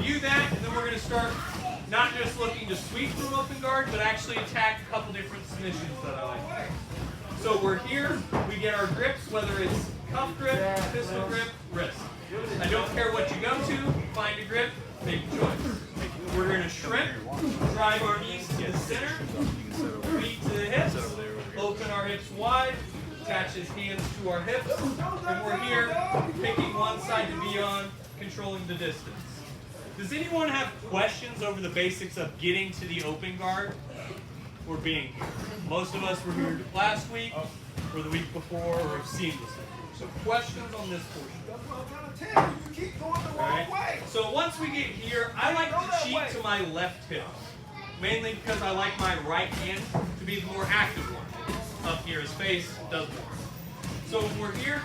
review that, and then we're going to start not just looking to sweep through open guard, but actually attack a couple different submissions that I like. So we're here, we get our grips, whether it's cuff grip, pistol grip, wrist. I don't care what you go to, find a grip, make a choice. We're going to shrimp, drive our knees to the center, feet to the hips, open our hips wide, attach his hands to our hips, and we're here picking one side to be on, controlling the distance. Does anyone have questions over the basics of getting to the open guard or being here? Most of us were here last week or the week before or have seen this. So questions on this portion? You keep going the wrong way. So once we get here, I like to cheat to my left hip. Mainly because I like my right hand to be the more active one. Up here, his face does more. So when we're here,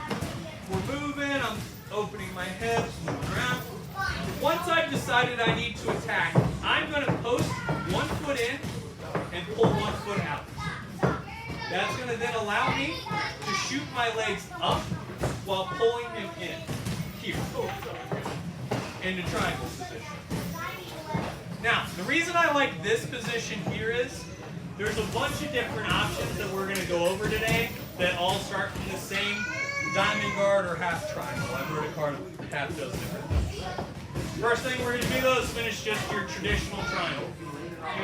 we're moving, I'm opening my hips, moving around. Once I've decided I need to attack, I'm going to post one foot in and pull one foot out. That's going to then allow me to shoot my legs up while pulling him in, here, in the triangle position. Now, the reason I like this position here is there's a bunch of different options that we're going to go over today that all start from the same diamond guard or half triangle. I've heard a card half does different things. First thing we're going to do though is finish just your traditional triangle.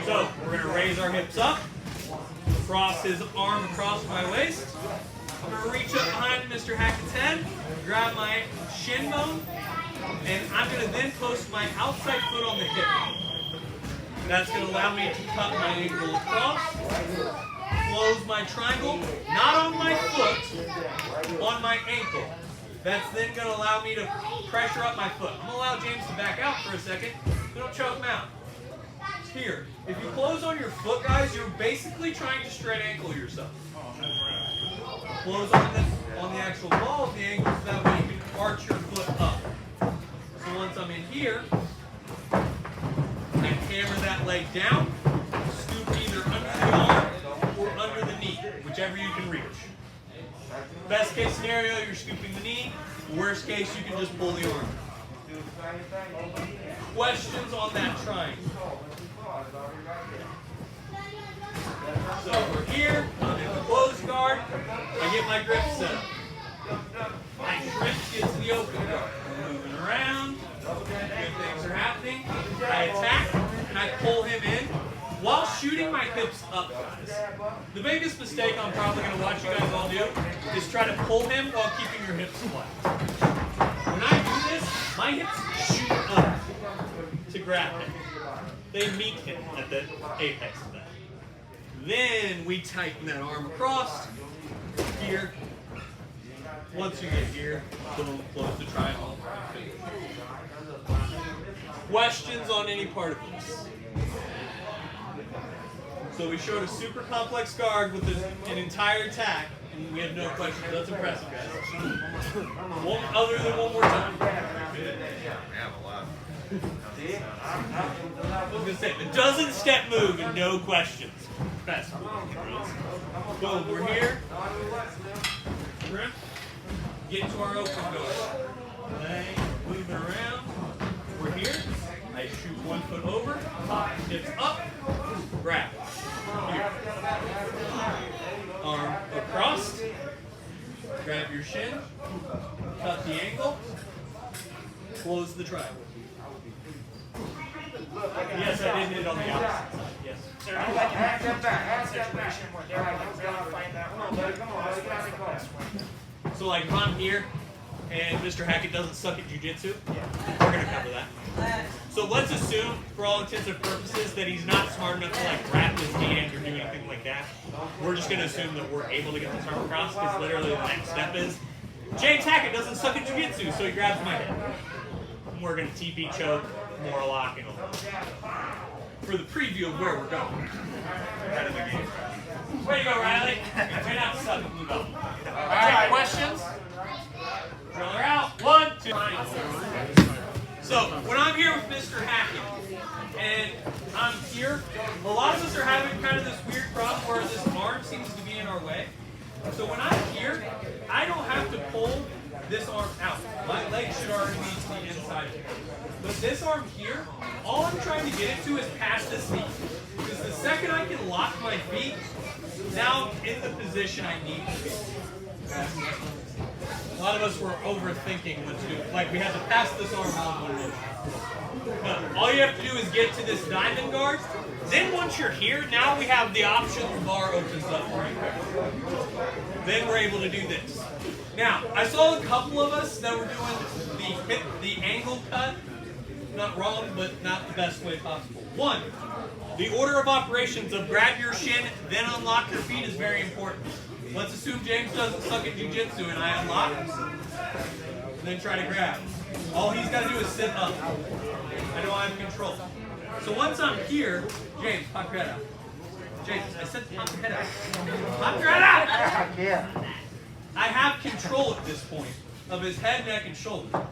So we're going to raise our hips up, cross his arm across my waist. I'm going to reach up behind Mr. Hackett's head, grab my shin bone, and I'm going to then post my outside foot on the hip. That's going to allow me to cut my ankle across, close my triangle, not on my foot, on my ankle. That's then going to allow me to pressure up my foot. I'm going to allow James to back out for a second. Don't choke him out. Here, if you close on your foot, guys, you're basically trying to straight ankle yourself. Close on the actual ball of the ankle so that way you can arch your foot up. So once I'm in here, I hammer that leg down, scoop either under the arm or under the knee, whichever you can reach. Best case scenario, you're scooping the knee. Worst case, you can just pull the arm. Questions on that triangle? So we're here, I'm in the closed guard, I get my grip set up. My shrimp gets to the open guard. I'm moving around, good things are happening. I attack, and I pull him in while shooting my hips up, guys. The biggest mistake I'm probably going to watch you guys all do is try to pull him while keeping your hips flat. When I do this, my hips shoot up to grab him. They meet him at the apex of that. Then we tighten that arm across here. Once you get here, boom, close the triangle. Questions on any part of this? So we showed a super complex guard with an entire attack, and we have no questions. That's impressive, guys. Other than one more time. I was going to say, a dozen step move and no questions. Best. Boom, we're here. Get to our open guard. Moving around. We're here. I shoot one foot over, hips up, grab. Here. Arm across. Grab your shin. Cut the ankle. Close the triangle. Yes, I did hit it on the opposite side. Yes. Sir, I like that situation where they're like, find that one. Come on, let's get out. So like if I'm here and Mr. Hackett doesn't suck at jiu-jitsu, we're going to cover that. So let's assume, for all intents and purposes, that he's not smart enough to like wrap his hands or do anything like that. We're just going to assume that we're able to get this arm across because literally the next step is James Hackett doesn't suck at jiu-jitsu, so he grabs my head. And we're going to TP choke, more lock, and all. For the preview of where we're going. Out of the game. Way to go, Riley. You're not suck at blue belt. All right, questions? Driller out. 1, 2, 3. So, when I'm here with Mr. Hackett, and I'm here, a lot of us are having kind of this weird problem where this arm seems to be in our way. So when I'm here, I don't have to pull this arm out. My leg should already be to the inside here. But this arm here, all I'm trying to get it to is past this knee. Because the second I can lock my feet, now I'm in the position I need to be. A lot of us were overthinking what to do. Like we had to pass this arm on one minute. But all you have to do is get to this diamond guard. Then once you're here, now we have the option, the bar opens up right there. Then we're able to do this. Now, I saw a couple of us that were doing the angle cut. Not wrong, but not the best way possible. One, the order of operations of grab your shin, then unlock your feet is very important. Let's assume James doesn't suck at jiu-jitsu and I unlock, and then try to grab. All he's got to do is sit up. I know I have control. So once I'm here, James, pop your head out. James, I said pop your head out. Pop your head out! Yeah. I have control at this point of his head, neck, and shoulder.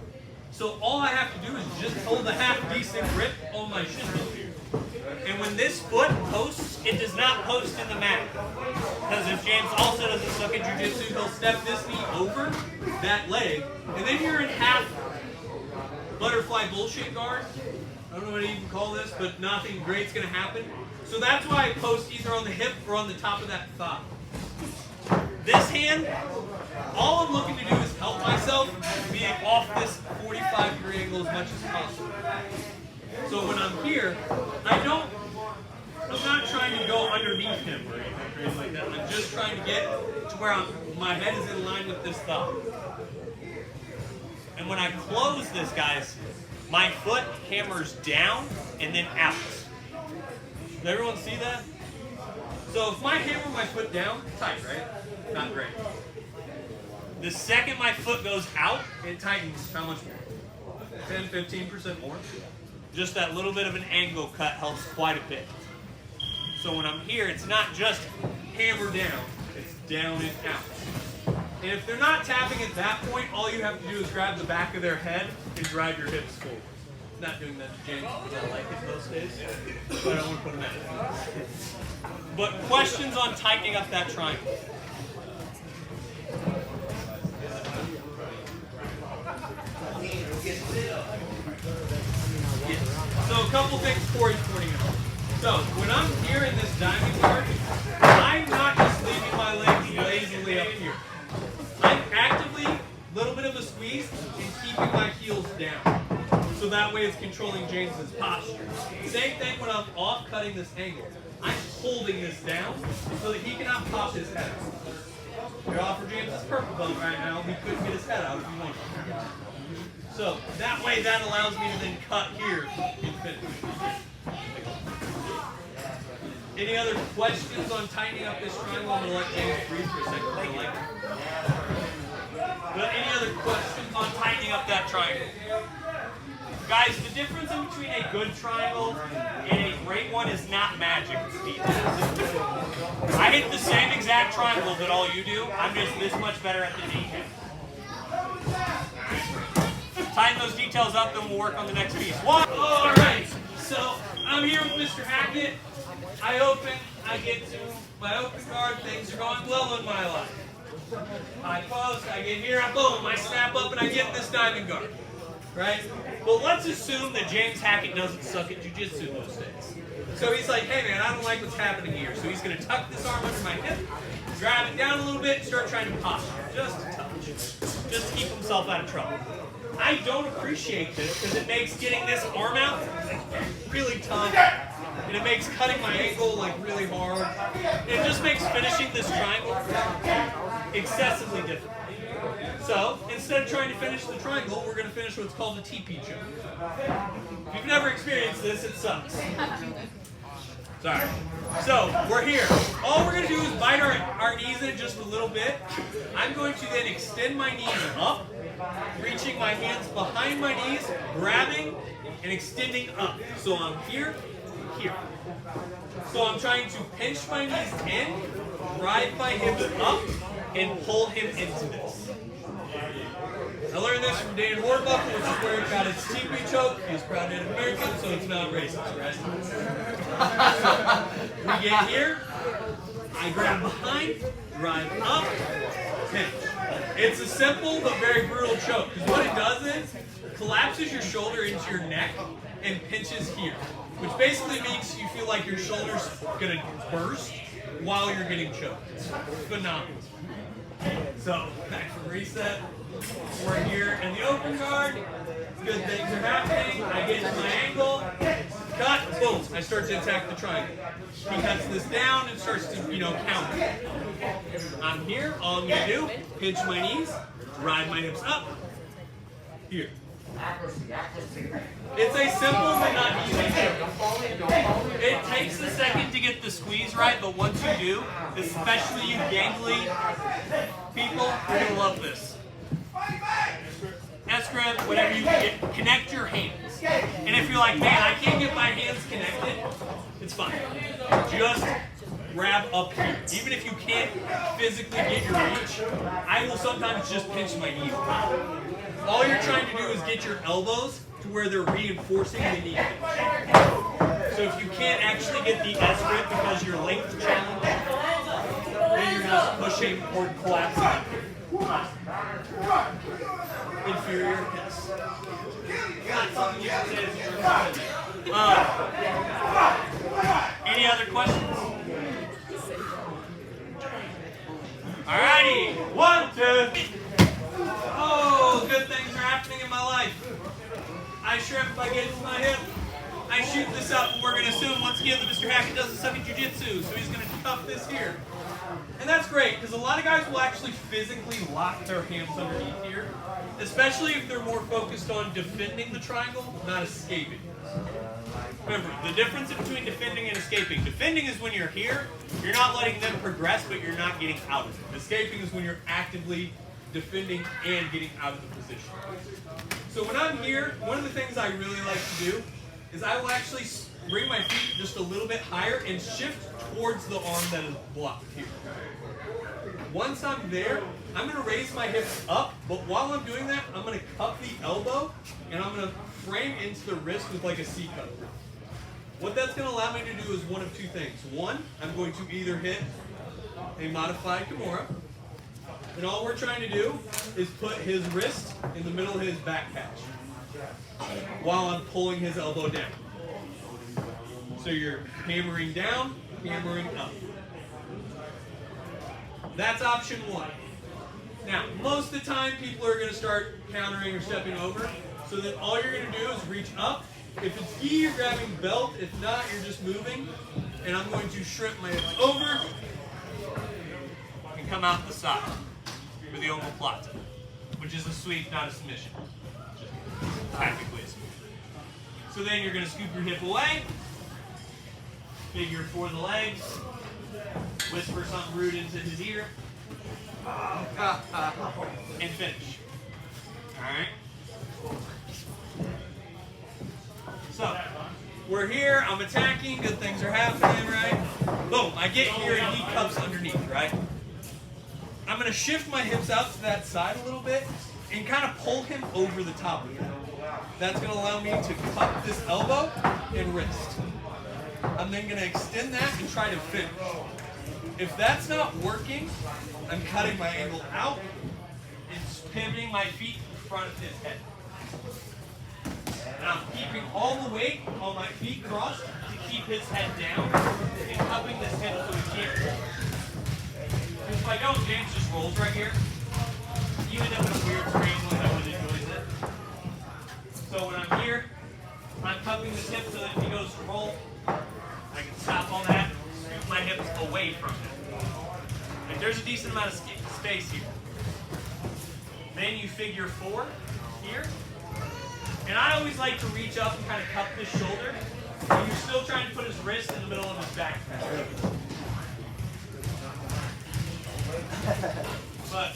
So all I have to do is just hold a half-decent grip on my shin bone here. And when this foot posts, it does not post in the mat. Because if James also doesn't suck at jiu-jitsu, he'll step this knee over that leg, and then you're in half butterfly bullshit guard. I don't know what you even call this, but nothing great's going to happen. So that's why I post either on the hip or on the top of that thigh. This hand, all I'm looking to do is help myself being off this 45-degree angle as much as possible. So when I'm here, I'm not trying to go underneath him or anything like that. I'm just trying to get to where my head is in line with this thigh. And when I close this, guys, my foot hammers down and then out. Does everyone see that? So if I hammer my foot down, tight, right? Not great. The second my foot goes out, it tightens how much more? 10, 15% more. Just that little bit of an angle cut helps quite a bit. So when I'm here, it's not just hammer down, it's down and out. And if they're not tapping at that point, all you have to do is grab the back of their head and drive your hips forward. I'm not doing that to James because I like it those days, but I don't want to put him out. But questions on tightening up that triangle? So a couple things Corey's pointing out. So when I'm here in this diamond guard, I'm not just leaving my legs lazily up here. I'm actively, a little bit of a squeeze, and keeping my heels down. So that way it's controlling James's posture. Same thing when I'm off cutting this angle. I'm holding this down so that he cannot pop his head out. If I offer James his purple belt right now, he couldn't get his head out if he wanted. So that way that allows me to then cut here and finish. Any other questions on tightening up this triangle? I'm going to let James breathe for a second. But any other questions on tightening up that triangle? Guys, the difference in between a good triangle and a great one is not magic, it's details. I hit the same exact triangle that all you do, I'm just this much better at the detail. Tighten those details up, then we'll work on the next piece. Alright, so I'm here with Mr. Hackett. I open, I get to my open guard, things are going well in my life. I close, I get here, boom, I snap up and I get this diamond guard. Right? But let's assume that James Hackett doesn't suck at jiu-jitsu those days. So he's like, hey man, I don't like what's happening here. So he's going to tuck this arm under my hip, drive it down a little bit, and start trying to posture. Just a touch. Just to keep himself out of trouble. I don't appreciate this because it makes getting this arm out really tough. And it makes cutting my ankle like really hard. And it just makes finishing this triangle excessively difficult. So, instead of trying to finish the triangle, we're going to finish what's called a TP choke. If you've never experienced this, it sucks. Sorry. So, we're here. All we're going to do is bite our knees in just a little bit. I'm going to then extend my knees up, reaching my hands behind my knees, grabbing and extending up. So I'm here, here. So I'm trying to pinch my knees in, drive my hips up, and pull him into this. I learned this from Dan Horbuckle, which is where he got his teepee choke. He's proud Native American, so it's not racist, right? So, we get here, I grab behind, drive up, pinch. It's a simple but very brutal choke. Because what it does is, collapses your shoulder into your neck and pinches here. Which basically makes you feel like your shoulder's going to burst while you're getting choked. It's phenomenal. So, back from reset. We're here in the open guard. Good things are happening. I get to my angle. Cut. Boom. I start to attack the triangle. He cuts this down and starts to, counter. I'm here. All I'm going to do, pinch my knees, ride my hips up. Here. It's a simple but not easy choke. It takes a second to get the squeeze right, but once you do, especially you gangly people, you're going to love this. S-grip, whatever you can get, connect your hands. And if you're like, man, I can't get my hands connected, it's fine. Just grab up here. Even if you can't physically get your reach, I will sometimes just pinch my knees. All you're trying to do is get your elbows to where they're reinforcing the knee pinch. So if you can't actually get the S-grip because your length challenge, then you're just pushing or collapsing. Inferior, yes. Not something you can say is your any other questions? Alrighty, 1, 2. Oh, good things are happening in my life. I shrimp by getting to my hip. I shoot this up, and we're going to assume once again that Mr. Hackett does the semi jiu-jitsu, so he's going to cuff this here. And that's great, because a lot of guys will actually physically lock their hands underneath here, especially if they're more focused on defending the triangle, not escaping. Remember, the difference between defending and escaping. Defending is when you're here, you're not letting them progress, but you're not getting out of it. Escaping is when you're actively defending and getting out of the position. So when I'm here, one of the things I really like to do is I will actually bring my feet just a little bit higher and shift towards the arm that is blocked here. Once I'm there, I'm going to raise my hips up, but while I'm doing that, I'm going to cup the elbow and I'm going to frame into the wrist with like a C cup. What that's going to allow me to do is one of two things. One, I'm going to either hit a modified Kimura, and all we're trying to do is put his wrist in the middle of his back patch while I'm pulling his elbow down. So you're hammering down, hammering up. That's option one. Now, most of the time, people are going to start countering or stepping over. So then all you're going to do is reach up. If it's gi, you're grabbing belt. If not, you're just moving. And I'm going to shrimp my hips over and come out the side for the omoplata, which is a sweep, not a submission. Just tactically a sweep. So then you're going to scoop your hip away, figure for the legs, whisper something rude into his ear, and finish. Alright? So, we're here, I'm attacking, good things are happening, right? Boom, I get here and he cups underneath, right? I'm going to shift my hips out to that side a little bit and kind of pull him over the top of it. That's going to allow me to cup this elbow and wrist. I'm then going to extend that and try to finish. If that's not working, I'm cutting my angle out and pivoting my feet in front of his head. And I'm keeping all the weight on my feet crossed to keep his head down and cupping this hip so he can't roll. Because if I don't, James just rolls right here. You end up in a weird strange one that really enjoys it. So when I'm here, I'm cupping this hip so that if he goes to roll, I can stop all that, scoop my hips away from him. Like there's a decent amount of space here. Then you figure four here. And I always like to reach up and kind of cup this shoulder. And you're still trying to put his wrist in the middle of his back. But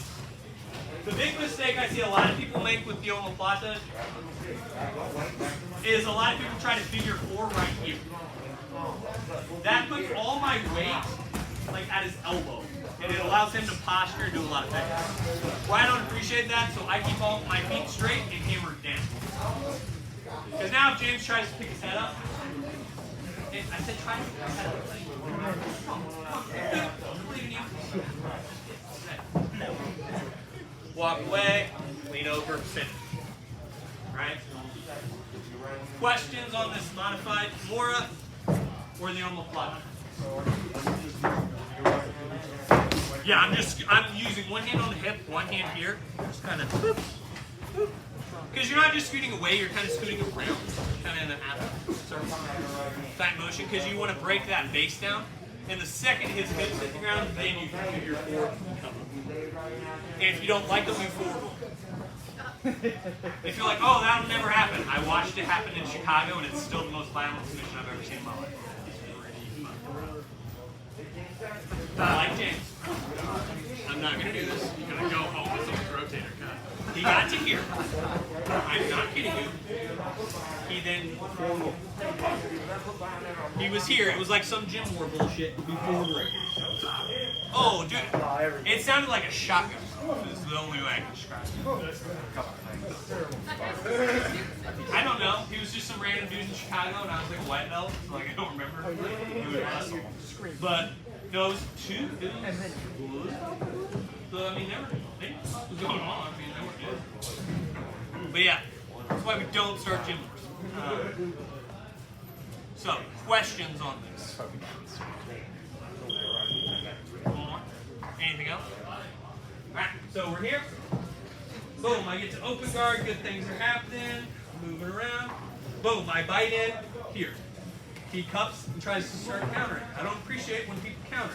the big mistake I see a lot of people make with the omoplata is a lot of people try to figure four right here. That puts all my weight like at his elbow, and it allows him to posture and do a lot of things. Well, I don't appreciate that, so I keep all my feet straight and hammered down. Because now if James tries to pick his head up, I said try to pick his head up. Come on, I'm believing you. walk away, lean over, finish. Right? Questions on this modified Kimura or the omoplata? Yeah, I'm using one hand on the hip, one hand here, just kind of boop, boop. Because you're not just scooting away, you're kind of scooting around, kind of in a half circle type motion, because you want to break that base down. And the second his hips hit the ground, then you can do your forward. And if you don't like them, move forward. If you're like, oh, that'll never happen. I watched it happen in Chicago, and it's still the most violent submission I've ever seen in my life. I like James. I'm not going to do this. You're going to go home with some rotator cuff. He got to here. I'm not kidding you. He then he was here. It was like some gym war bullshit before break. Oh, dude. It sounded like a shotgun. This is the only way I can describe it. I don't know. He was just some random dude in Chicago, and I was like a white belt. Like, I don't remember who it was. But those two dudes. So, I mean, they knew what was going on. I mean, they were good. But yeah, that's why we don't start gym wars. So, questions on this? Anything else? Alright, so we're here. Boom, I get to open guard, good things are happening, moving around. Boom, I bite in, here. He cups and tries to start countering. I don't appreciate when people counter.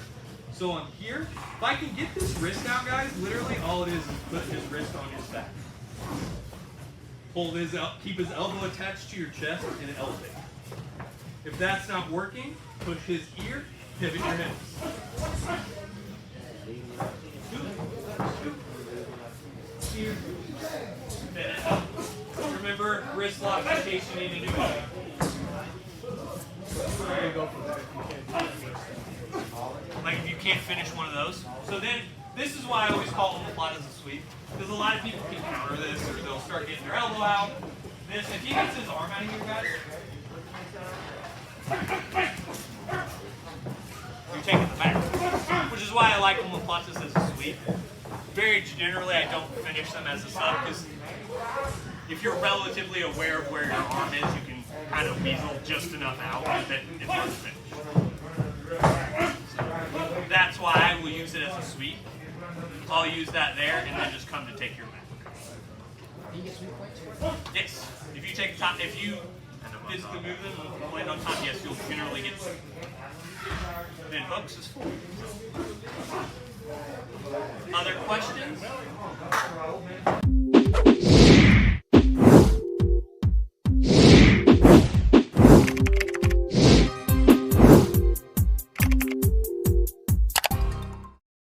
So I'm here. If I can get this wrist out, guys, literally all it is put his wrist on his back. Hold his, keep his elbow attached to your chest and elevate. If that's not working, push his ear, pivot your hips. Here. Remember, wrist lock in case you need to do it. Like if you can't finish one of those. So then, this is why I always call omoplatas a sweep. Because a lot of people can counter this, or they'll start getting their elbow out. This, if he gets his arm out of here, guys, you're taking the back. Which is why I like omoplatas as a sweep. Very generally, I don't finish them as a sub, because if you're relatively aware of where your arm is, you can kind of weasel just enough out that it's hard to finish. So that's why I will use it as a sweep. I'll use that there, and then just come to take your back. Yes. If you take top, if you physically move them and land on top, yes, you'll generally get. Then hooks is full. Other questions?